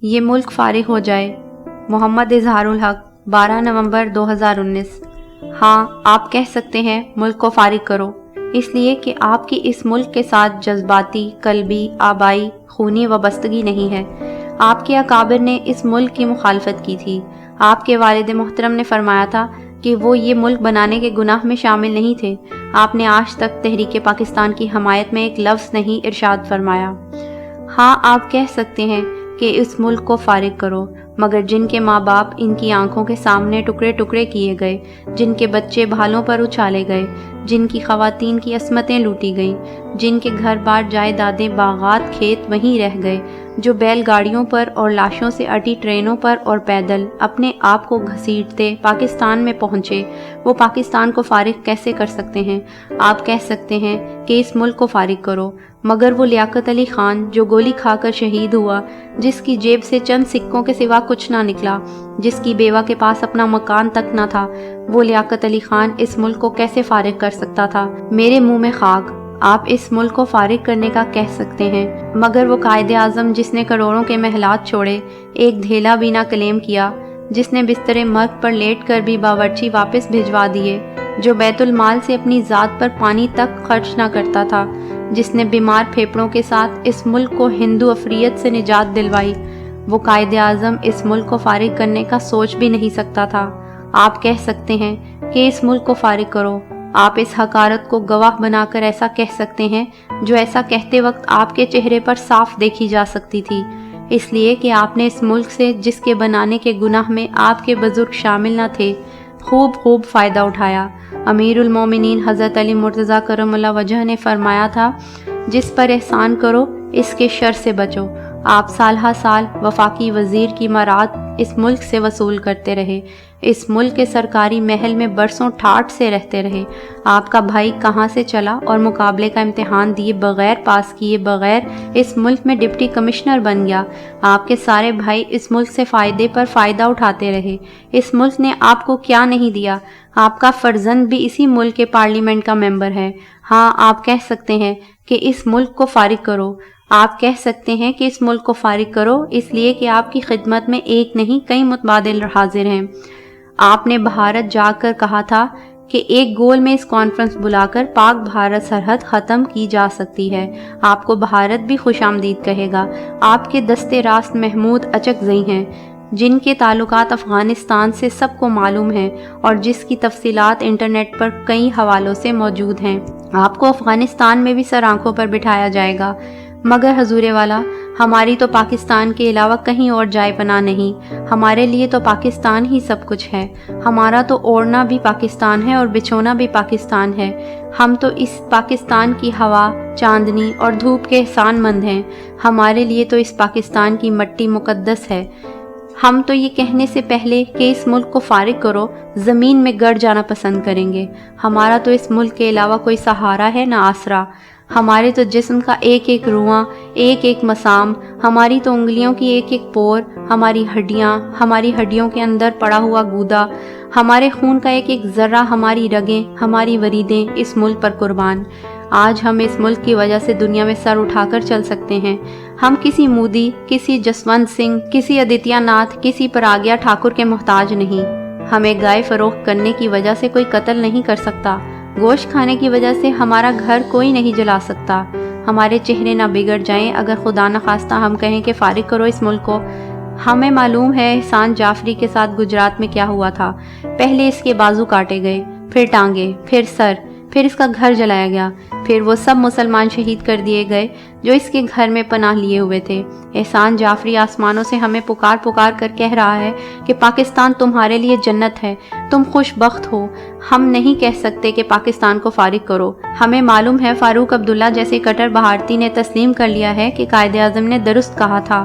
یہ ملک فارغ ہو جائے۔ محمد اظہار الحق، 12 نومبر 2019۔ ہاں، آپ کہہ سکتے ہیں ملک کو فارغ کرو، اس لیے کہ آپ کی اس ملک کے ساتھ جذباتی، قلبی، آبائی، خونی وابستگی نہیں ہے۔ آپ کے اکابر نے اس ملک کی مخالفت کی تھی۔ آپ کے والد محترم نے فرمایا تھا کہ وہ یہ ملک بنانے کے گناہ میں شامل نہیں تھے۔ آپ نے آج تک تحریک پاکستان کی حمایت میں ایک لفظ نہیں ارشاد فرمایا۔ ہاں، آپ کہہ سکتے ہیں کہ اس ملک کو فارغ کرو، مگر جن کے ماں باپ ان کی آنکھوں کے سامنے ٹکڑے ٹکڑے کیے گئے، جن کے بچے بھالوں پر اچھالے گئے، جن کی خواتین کی عصمتیں لوٹی گئیں، جن کے گھر بار جائیدادیں، باغات، کھیت وہیں رہ گئے، جو بیل گاڑیوں پر اور لاشوں سے اٹی ٹرینوں پر اور پیدل اپنے آپ کو گھسیٹتے پاکستان میں پہنچے، وہ پاکستان کو فارغ کیسے کر سکتے ہیں؟ آپ کہہ سکتے ہیں کہ اس ملک کو فارغ کرو، مگر وہ لیاقت علی خان جو گولی کھا کر شہید ہوا، جس کی جیب سے چند سکوں کے سوا کچھ نہ نکلا، جس کی بیوہ کے پاس اپنا مکان تک نہ تھا، وہ لیاقت علی خان اس ملک کو کیسے فارغ کر سکتا تھا؟ میرے منہ میں خاک، آپ اس ملک کو فارغ کرنے کا کہہ سکتے ہیں، مگر وہ قائد اعظم جس نے کروڑوں کے محلات چھوڑے، ایک دھیلا بھی نہ کلیم کیا، جس نے بستر مرگ پر لیٹ کر بھی باورچی واپس بھجوا دیے، جو بیت المال سے اپنی ذات پر پانی تک خرچ نہ کرتا تھا، جس نے بیمار پھیپڑوں کے ساتھ اس ملک کو ہندو افریت سے نجات دلوائی، وہ قائد اعظم اس ملک کو فارغ کرنے کا سوچ بھی نہیں سکتا تھا۔ آپ کہہ سکتے ہیں کہ اس ملک کو فارغ کرو، آپ اس حقارت کو گواہ بنا کر ایسا کہہ سکتے ہیں جو ایسا کہتے وقت آپ کے چہرے پر صاف دیکھی جا سکتی تھی، اس لیے کہ آپ نے اس ملک سے، جس کے بنانے کے گناہ میں آپ کے بزرگ شامل نہ تھے، خوب فائدہ اٹھایا۔ امیر المومنین حضرت علی مرتضیٰ کرم اللہ وجہ نے فرمایا تھا، جس پر احسان کرو اس کے شر سے بچو۔ آپ سال ہا سال وفاقی وزیر کی مراد اس ملک سے وصول کرتے رہے، اس ملک کے سرکاری محل میں برسوں ٹھاٹھ سے رہتے رہے۔ آپ کا بھائی کہاں سے چلا اور مقابلے کا امتحان دیے بغیر، پاس کیے بغیر اس ملک میں ڈپٹی کمشنر بن گیا۔ آپ کے سارے بھائی اس ملک سے فائدے پر فائدہ اٹھاتے رہے۔ اس ملک نے آپ کو کیا نہیں دیا؟ آپ کا فرزند بھی اسی ملک کے پارلیمنٹ کا ممبر ہے۔ ہاں، آپ کہہ سکتے ہیں کہ اس ملک کو فارغ کرو، آپ کہہ سکتے ہیں کہ اس ملک کو فارغ کرو، اس لیے کہ آپ کی خدمت میں ایک نہیں کئی متبادل حاضر ہیں۔ آپ نے بھارت جا کر کہا تھا کہ ایک گول میں اس کانفرنس بلا کر پاک بھارت سرحد ختم کی جا سکتی ہے۔ آپ کو بھارت بھی خوش آمدید کہے گا۔ آپ کے دستے راست محمود اچکزئی ہیں، جن کے تعلقات افغانستان سے سب کو معلوم ہیں اور جس کی تفصیلات انٹرنیٹ پر کئی حوالوں سے موجود ہیں۔ آپ کو افغانستان میں بھی سر آنکھوں پر بٹھایا جائے گا، مگر حضور والا، ہماری تو پاکستان کے علاوہ کہیں اور جائے پناہ نہیں۔ ہمارے لیے تو پاکستان ہی سب کچھ ہے۔ ہمارا تو اوڑھنا بھی پاکستان ہے اور بچھونا بھی پاکستان ہے۔ ہم تو اس پاکستان کی ہوا، چاندنی اور دھوپ کے احسان مند ہیں۔ ہمارے لیے تو اس پاکستان کی مٹی مقدس ہے۔ ہم تو یہ کہنے سے پہلے کہ اس ملک کو فارغ کرو، زمین میں گڑ جانا پسند کریں گے۔ ہمارا تو اس ملک کے علاوہ کوئی سہارا ہے نہ آسرا۔ ہمارے تو جسم کا ایک ایک رواں، ایک ایک مسام، ہماری تو انگلیوں کی ایک ایک پور، ہماری ہڈیاں، ہماری ہڈیوں کے اندر پڑا ہوا گودا، ہمارے خون کا ایک ایک ذرہ، ہماری رگیں، ہماری وریدیں اس ملک پر قربان۔ آج ہم اس ملک کی وجہ سے دنیا میں سر اٹھا کر چل سکتے ہیں۔ ہم کسی مودی، کسی جسونت سنگھ، کسی آدتیہ ناتھ، کسی پراگیا ٹھاکر کے محتاج نہیں۔ ہمیں گائے فروخت کرنے کی وجہ سے کوئی قتل نہیں کر سکتا۔ گوشت کھانے کی وجہ سے ہمارا گھر کوئی نہیں جلا سکتا۔ ہمارے چہرے نہ بگڑ جائیں اگر خدا نخواستہ ہم کہیں کہ فارغ کرو اس ملک کو۔ ہمیں معلوم ہے احسان جعفری کے ساتھ گجرات میں کیا ہوا تھا۔ پہلے اس کے بازو کاٹے گئے، پھر ٹانگیں، پھر سر، پھر اس کا گھر جلایا گیا، پھر وہ سب مسلمان شہید کر دیے گئے جو اس کے گھر میں پناہ لیے ہوئے تھے۔ احسان جعفری آسمانوں سے ہمیں پکار پکار کر کہہ رہا ہے کہ پاکستان تمہارے لیے جنت ہے، تم خوش بخت ہو۔ ہم نہیں کہہ سکتے کہ پاکستان کو فارغ کرو۔ ہمیں معلوم ہے فاروق عبداللہ جیسے کٹر بھارتی نے تسلیم کر لیا ہے کہ قائد اعظم نے درست کہا تھا۔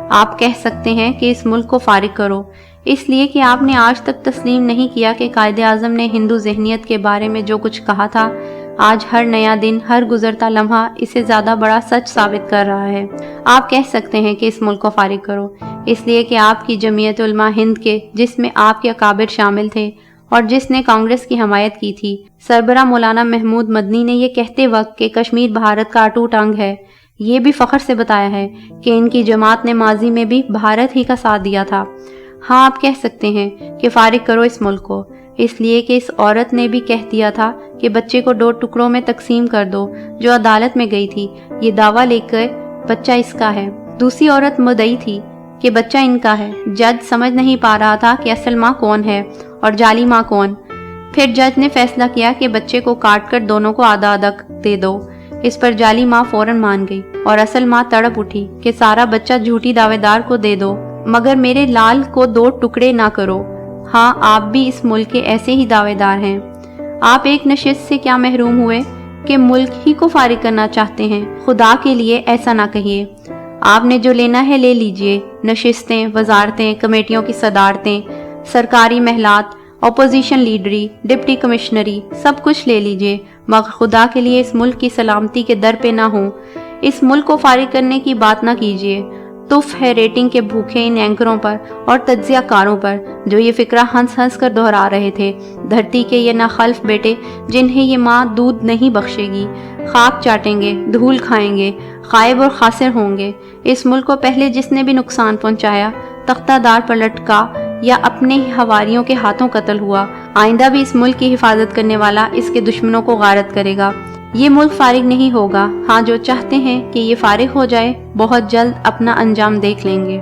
آپ کہہ سکتے ہیں کہ اس ملک کو فارغ کرو، اس لیے کہ آپ نے آج تک تسلیم نہیں کیا کہ قائد اعظم نے ہندو ذہنیت کے بارے میں جو کچھ کہا تھا، آج ہر نیا دن، ہر گزرتا لمحہ اسے زیادہ بڑا سچ ثابت کر رہا ہے۔ آپ کہہ سکتے ہیں کہ اس ملک کو فارغ کرو، اس لیے کہ آپ کی جمعیت علماء ہند کے، جس میں آپ کے اکابر شامل تھے اور جس نے کانگریس کی حمایت کی تھی، سربراہ مولانا محمود مدنی نے یہ کہتے وقت کہ کشمیر بھارت کا اٹوٹ انگ ہے، یہ بھی فخر سے بتایا ہے کہ ان کی جماعت نے ماضی میں بھی بھارت ہی کا ساتھ دیا تھا۔ ہاں آپ کہہ سکتے ہیں کہ فارغ کرو اس ملک کو، اس لیے کہ اس عورت نے بھی کہہ دیا تھا کہ بچے کو 2 ٹکڑوں میں تقسیم کر دو، جو عدالت میں گئی تھی یہ دعویٰ لے کر بچہ اس کا ہے۔ دوسری عورت مدعی تھی کہ بچہ ان کا ہے۔ جج سمجھ نہیں پا رہا تھا کہ اصل ماں کون ہے اور جعلی ماں کون۔ پھر جج نے فیصلہ کیا کہ بچے کو کاٹ کر دونوں کو آدھا آدھا دے دو۔ اس پر جعلی ماں فوراً مان گئی اور اصل ماں تڑپ اٹھی کہ سارا بچہ جھوٹی دعوے دار کو دے دو، مگر میرے لال کو 2 ٹکڑے نہ کرو۔ ہاں آپ بھی اس ملک کے ایسے ہی دعوے دار ہیں۔ آپ ایک نشست سے کیا محروم ہوئے کہ ملک ہی کو فارغ کرنا چاہتے ہیں؟ خدا کے لیے ایسا نہ کہیے۔ آپ نے جو لینا ہے لے لیجئے، نشستیں، وزارتیں، کمیٹیوں کی صدارتیں، سرکاری محلات، اپوزیشن لیڈری، ڈپٹی کمشنری، سب کچھ لے لیجئے، مگر خدا کے لیے اس ملک کی سلامتی کے در پہ نہ ہوں۔ اس ملک کو فارغ کرنے کی بات نہ کیجئے۔ تف ہے ریٹنگ کے بھوکے ان اینکروں پر اور تجزیہ کاروں پر جو یہ فکرہ ہنس ہنس کر دہرا رہے تھے، دھرتی کے یہ ناخلف بیٹے جنہیں یہ ماں دودھ نہیں بخشے گی، خاک چاٹیں گے، دھول کھائیں گے، خائب اور خاسر ہوں گے۔ اس ملک کو پہلے جس نے بھی نقصان پہنچایا، تختہ دار پر لٹکا یا اپنے ہی حواریوں کے ہاتھوں قتل ہوا، آئندہ بھی اس ملک کی حفاظت کرنے والا اس کے دشمنوں کو غارت کرے گا۔ یہ ملک فارغ نہیں ہوگا۔ ہاں جو چاہتے ہیں کہ یہ فارغ ہو جائے، بہت جلد اپنا انجام دیکھ لیں گے۔